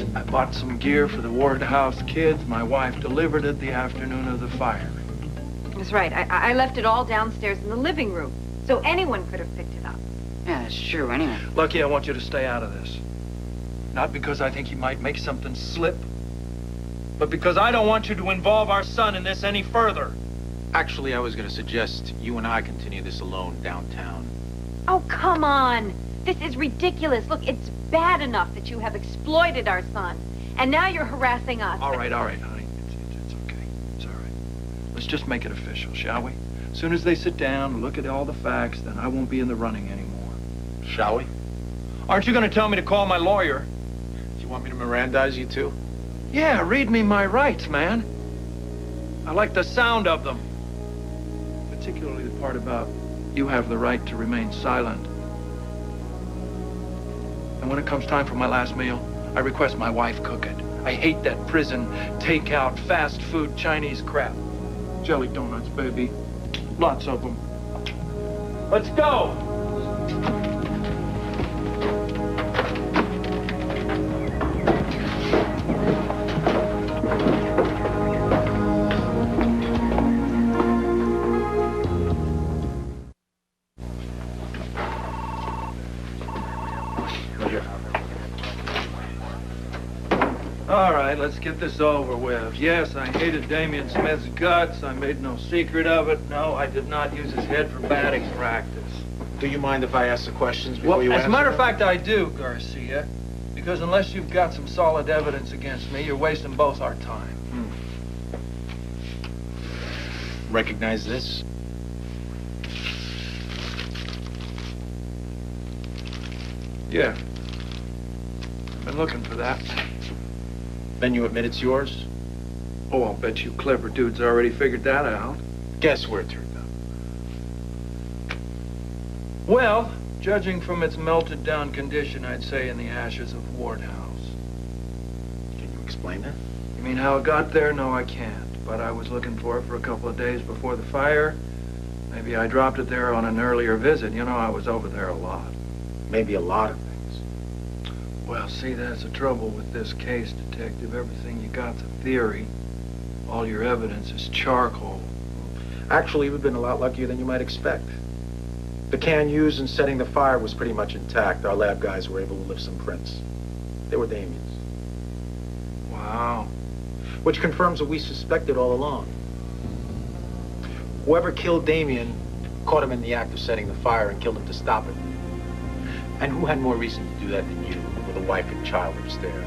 I bought some gear for the Ward House kids. My wife delivered it the afternoon of the fire. That's right. I left it all downstairs in the living room, so anyone could have picked it up. Yeah, that's true, anyway. Lucky, I want you to stay out of this. Not because I think you might make something slip, but because I don't want you to involve our son in this any further. Actually, I was going to suggest you and I continue this alone downtown. Oh, come on. This is ridiculous. Look, it's bad enough that you have exploited our son, and now you're harassing us. All right, honey. It's okay. It's all right. Let's just make it official, shall we? As soon as they sit down and look at all the facts, then I won't be in the running anymore. Shall we? Aren't you going to tell me to call my lawyer? Do you want me to Mirandize you too? Yeah, read me my rights, man. I like the sound of them. Particularly the part about you have the right to remain silent. And when it comes time for my last meal, I request my wife cook it. I hate that prison, takeout, fast food, Chinese crap. Jelly donuts, baby. Lots of them. Let's go! All right, let's get this over with. Yes, I hated Damian Smith's guts. I made no secret of it. No, I did not use his head for batting practice. Do you mind if I ask the questions before you answer? As a matter of fact, I do, Garcia. Because unless you've got some solid evidence against me, you're wasting both our time. Recognize this? Yeah. I've been looking for that. Then you admit it's yours? Oh, I'll bet you clever dudes already figured that out. Guess where it turned up. Well, judging from its melted down condition, I'd say in the ashes of Ward House. Can you explain that? You mean how it got there? No, I can't. But I was looking for it for a couple of days before the fire. Maybe I dropped it there on an earlier visit. You know, I was over there a lot. Maybe a lot of things. Well, see, that's the trouble with this case, Detective. Everything you got's a theory. All your evidence is charcoal. Actually, we've been a lot luckier than you might expect. The can used in setting the fire was pretty much intact. Our lab guys were able to lift some prints. They were Damian's. Wow. Which confirms what we suspected all along. Whoever killed Damian caught him in the act of setting the fire and killed him to stop it. And who had more reason to do that than you, with a wife and child upstairs?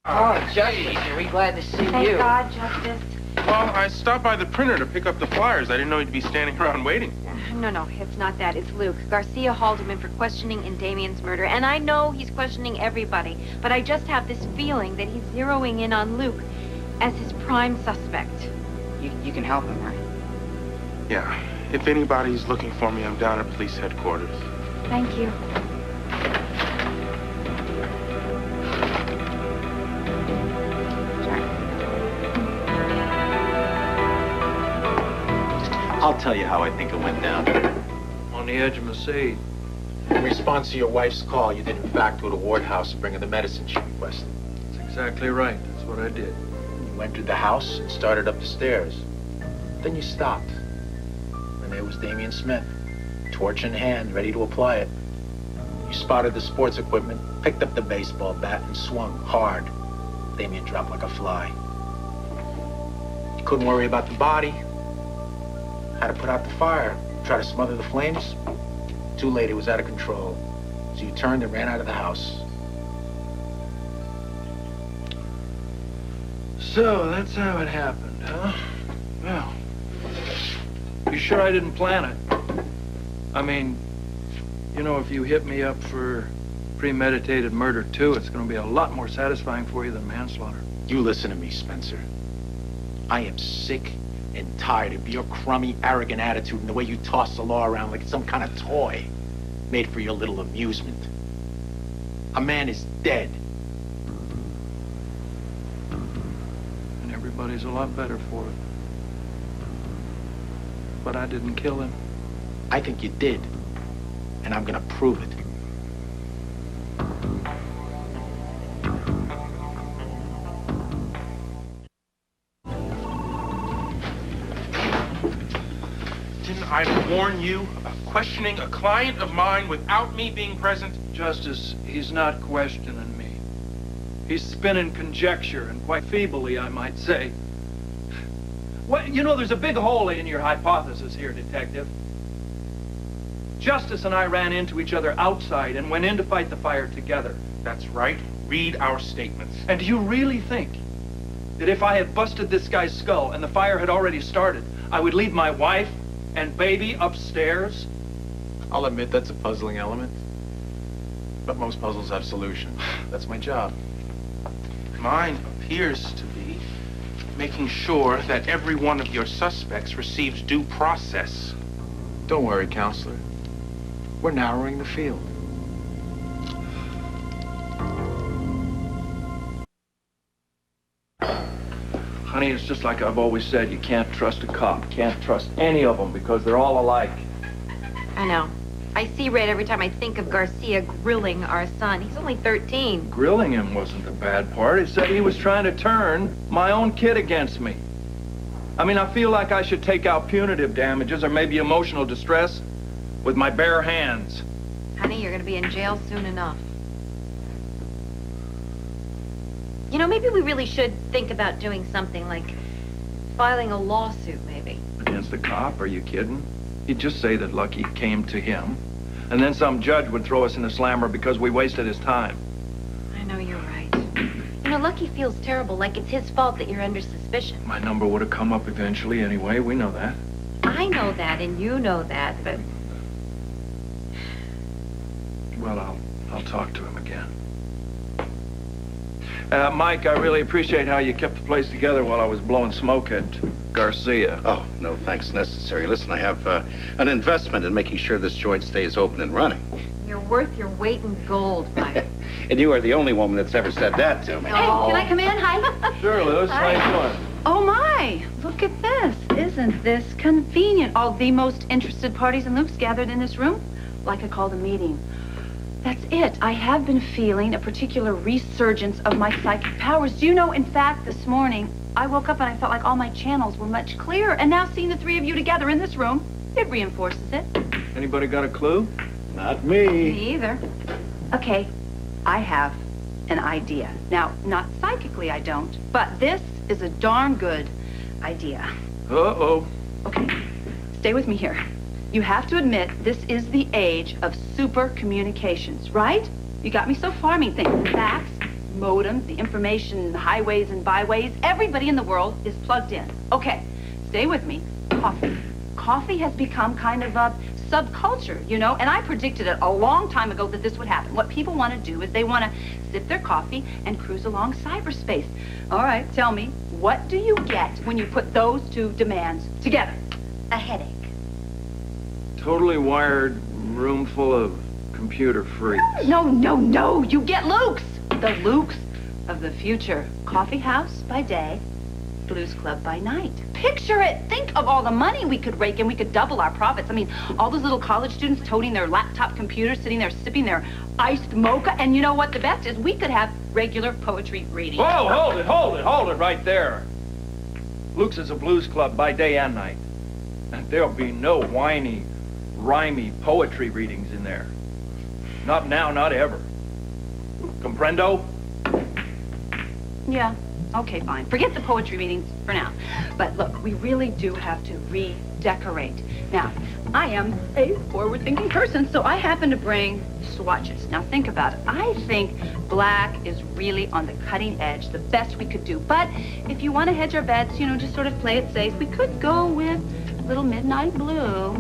Oh, Justice, are we glad to see you? Thank God, Justice. Well, I stopped by the printer to pick up the flyers. I didn't know you'd be standing around waiting for me. No, it's not that. It's Luke. Garcia hauled him in for questioning in Damian's murder, and I know he's questioning everybody, but I just have this feeling that he's zeroing in on Luke as his prime suspect. You can help him, right? Yeah. If anybody's looking for me, I'm down at police headquarters. Thank you. I'll tell you how I think it went down. On the edge of my seat. In response to your wife's call, you did in fact go to Ward House to bring her the medicine she requested. That's exactly right. That's what I did. You entered the house and started up the stairs. Then you stopped. And there was Damian Smith, torch in hand, ready to apply it. You spotted the sports equipment, picked up the baseball bat, and swung hard. Damian dropped like a fly. You couldn't worry about the body. Had to put out the fire, try to smother the flames. Too late, it was out of control. So you turned and ran out of the house. So, that's how it happened, huh? Well, you sure I didn't plan it? I mean, you know, if you hit me up for premeditated murder too, it's gonna be a lot more satisfying for you than manslaughter. You listen to me, Spencer. I am sick and tired of your crummy, arrogant attitude and the way you toss the law around like it's some kind of toy made for your little amusement. A man is dead. And everybody's a lot better for it. But I didn't kill him. I think you did. And I'm gonna prove it. I warn you of questioning a client of mine without me being present. Justice, he's not questioning me. He's spinning conjecture, and quite feebly, I might say. Well, you know, there's a big hole in your hypothesis here, Detective. Justice and I ran into each other outside and went in to fight the fire together. That's right. Read our statements. And do you really think that if I had busted this guy's skull and the fire had already started, I would leave my wife and baby upstairs? I'll admit that's a puzzling element. But most puzzles have solutions. That's my job. Mine appears to be making sure that every one of your suspects receives due process. Don't worry, counselor. We're narrowing the field. Honey, it's just like I've always said, you can't trust a cop. Can't trust any of them because they're all alike. I know. I see red every time I think of Garcia grilling our son. He's only 13. Grilling him wasn't the bad part. It said he was trying to turn my own kid against me. I mean, I feel like I should take out punitive damages or maybe emotional distress with my bare hands. Honey, you're gonna be in jail soon enough. You know, maybe we really should think about doing something like filing a lawsuit, maybe. Against the cop? Are you kidding? He'd just say that Lucky came to him, and then some judge would throw us in a slammer because we wasted his time. I know you're right. You know, Lucky feels terrible, like it's his fault that you're under suspicion. My number would have come up eventually anyway. We know that. I know that, and you know that, but... Well, I'll talk to him again. Mike, I really appreciate how you kept the place together while I was blowing smoke at Garcia. Oh, no thanks necessary. Listen, I have an investment in making sure this joint stays open and running. You're worth your weight in gold, Mike. And you are the only woman that's ever said that to me. Hey, can I come in? Hi. Sure, Lewis. How you doing? Oh my, look at this. Isn't this convenient? All the most interested parties in Luke's gathered in this room, like I called a meeting. That's it. I have been feeling a particular resurgence of my psychic powers. Do you know, in fact, this morning, I woke up and I felt like all my channels were much clearer. And now seeing the three of you together in this room, it reinforces it. Anybody got a clue? Not me. Me either. Okay, I have an idea. Now, not psychically, I don't, but this is a darn good idea. Uh-oh. Okay, stay with me here. You have to admit, this is the age of super communications, right? You got me so far. I mean, think fax, modems, the information, the highways and byways. Everybody in the world is plugged in. Okay, stay with me. Coffee. Coffee has become kind of a subculture, you know? And I predicted it a long time ago that this would happen. What people want to do is they want to sip their coffee and cruise along cyberspace. All right, tell me, what do you get when you put those two demands together? A headache. Totally wired room full of computer freaks. No. You get Luke's. The Luke's of the future. Coffee house by day, blues club by night. Picture it. Think of all the money we could rake in. We could double our profits. I mean, all those little college students toting their laptop computers, sitting there sipping their iced mocha. And you know what the best is? We could have regular poetry reading. Whoa, hold it right there. Luke's is a blues club by day and night. And there'll be no whiny, rhymey poetry readings in there. Not now, not ever. Comprendo? Yeah, okay, fine. Forget the poetry readings for now. But look, we really do have to redecorate. Now, I am a forward-thinking person, so I happen to bring swatches. Now, think about it. I think black is really on the cutting edge, the best we could do. But if you want to hedge our bets, you know, just sort of play it safe, we could go with a little midnight blue.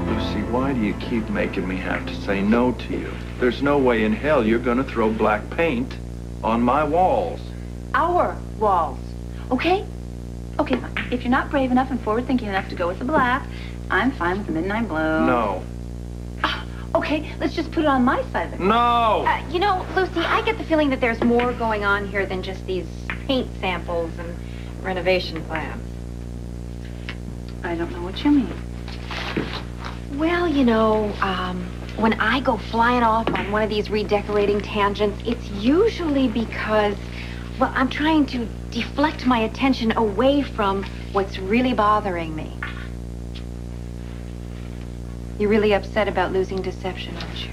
Lucy, why do you keep making me have to say no to you? There's no way in hell you're gonna throw black paint on my walls. Our walls, okay? Okay, fine. If you're not brave enough and forward-thinking enough to go with the black, I'm fine with the midnight blue. No. Okay, let's just put it on my side of it. No! You know, Lucy, I get the feeling that there's more going on here than just these paint samples and renovation plans. I don't know what you mean. Well, you know, when I go flying off on one of these redecorating tangents, it's usually because, well, I'm trying to deflect my attention away from what's really bothering me. You're really upset about losing Deception, aren't you?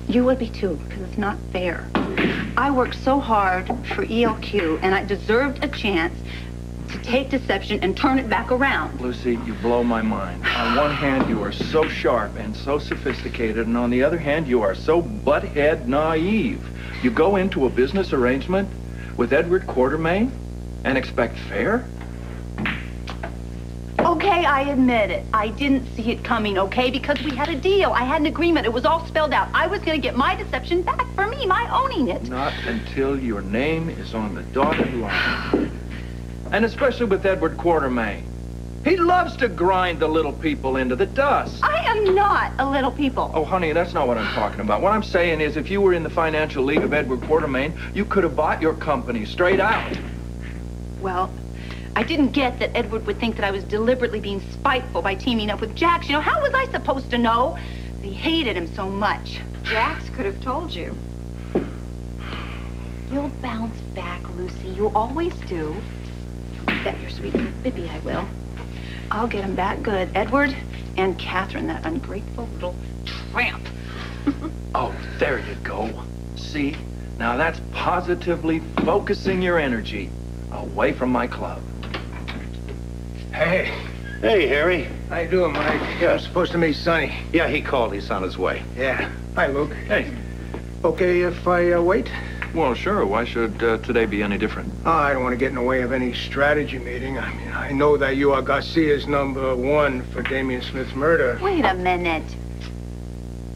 You would be too, because it's not fair. I worked so hard for ELQ, and I deserved a chance to take Deception and turn it back around. Lucy, you blow my mind. On one hand, you are so sharp and so sophisticated, and on the other hand, you are so butthead naive. You go into a business arrangement with Edward Quartermain and expect fair? Okay, I admit it. I didn't see it coming, okay? Because we had a deal. I had an agreement. It was all spelled out. I was going to get my Deception back for me, my owning it. Not until your name is on the dotted line. And especially with Edward Quartermain. He loves to grind the little people into the dust. I am not a little people. Oh, honey, that's not what I'm talking about. What I'm saying is if you were in the financial league of Edward Quartermain, you could have bought your company straight out. Well, I didn't get that Edward would think that I was deliberately being spiteful by teaming up with Jax. You know, how was I supposed to know? He hated him so much. Jax could have told you. You'll bounce back, Lucy. You always do. Bet your sweet little Bippy I will. I'll get him back good. Edward and Catherine, that ungrateful little tramp. Oh, there you go. See? Now that's positively focusing your energy away from my club. Hey. Hey, Harry. How you doing, Mike? Yeah, I'm supposed to meet Sonny. Yeah, he called. He's on his way. Yeah. Hi, Luke. Hey. Okay if I wait? Well, sure. Why should today be any different? I don't want to get in the way of any strategy meeting. I mean, I know that you are Garcia's #1 for Damien Smith's murder. Wait a minute.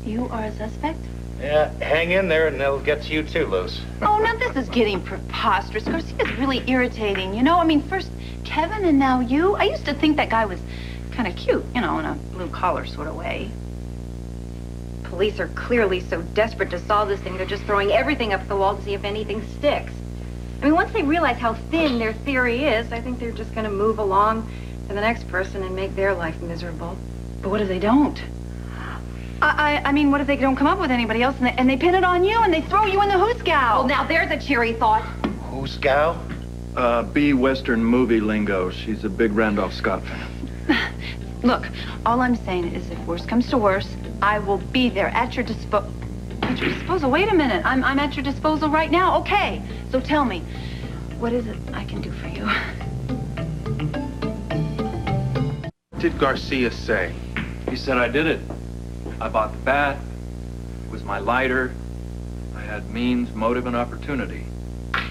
You are a suspect? Yeah, hang in there and they'll get to you too, Luz. Oh, now this is getting preposterous. Garcia's really irritating, you know? I mean, first Kevin and now you. I used to think that guy was kind of cute, you know, in a blue-collar sort of way. Police are clearly so desperate to solve this thing, they're just throwing everything up the wall to see if anything sticks. I mean, once they realize how thin their theory is, I think they're just going to move along to the next person and make their life miserable. But what if they don't? I mean, what if they don't come up with anybody else and they pin it on you and they throw you in the hoosgow? Well, now there's a cheery thought. Who's gal? B Western movie lingo. She's a big Randolph Scott fan. Look, all I'm saying is if worse comes to worse, I will be there at your disposal. At your disposal? Wait a minute. I'm at your disposal right now. Okay. So tell me, what is it I can do for you? What did Garcia say? He said I did it. I bought the bat. It was my lighter. I had means, motive, and opportunity.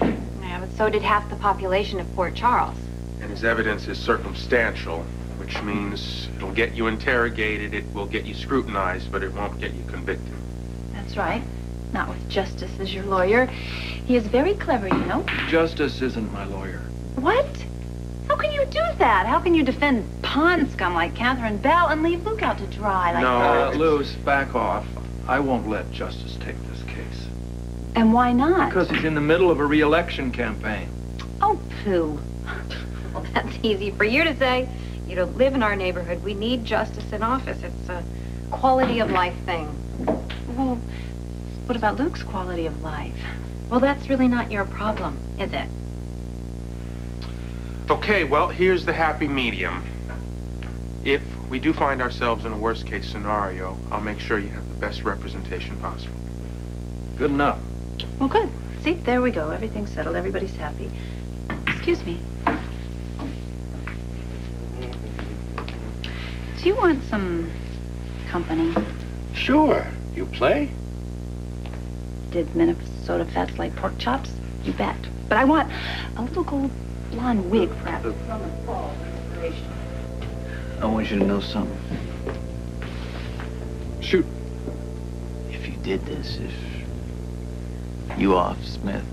Yeah, but so did half the population of Port Charles. And his evidence is circumstantial, which means it'll get you interrogated, it will get you scrutinized, but it won't get you convicted. That's right. Not with Justice as your lawyer. He is very clever, you know. Justice isn't my lawyer. What? How can you do that? How can you defend pond scum like Catherine Bell and leave Luke out to dry like that? Luz, back off. I won't let Justice take this case. And why not? Because he's in the middle of a re-election campaign. Oh, pooh. Well, that's easy for you to say. You don't live in our neighborhood. We need justice in office. It's a quality of life thing. Well, what about Luke's quality of life? Well, that's really not your problem, is it? Okay, well, here's the happy medium. If we do find ourselves in a worst-case scenario, I'll make sure you have the best representation possible. Good enough. Well, good. See, there we go. Everything's settled. Everybody's happy. Excuse me. Do you want some company? Sure. You play? Did Minnesota Fats like pork chops? You bet. But I want a little gold blonde wig for after the fall decoration. I want you to know something. Shoot. If you did this, if you off Smith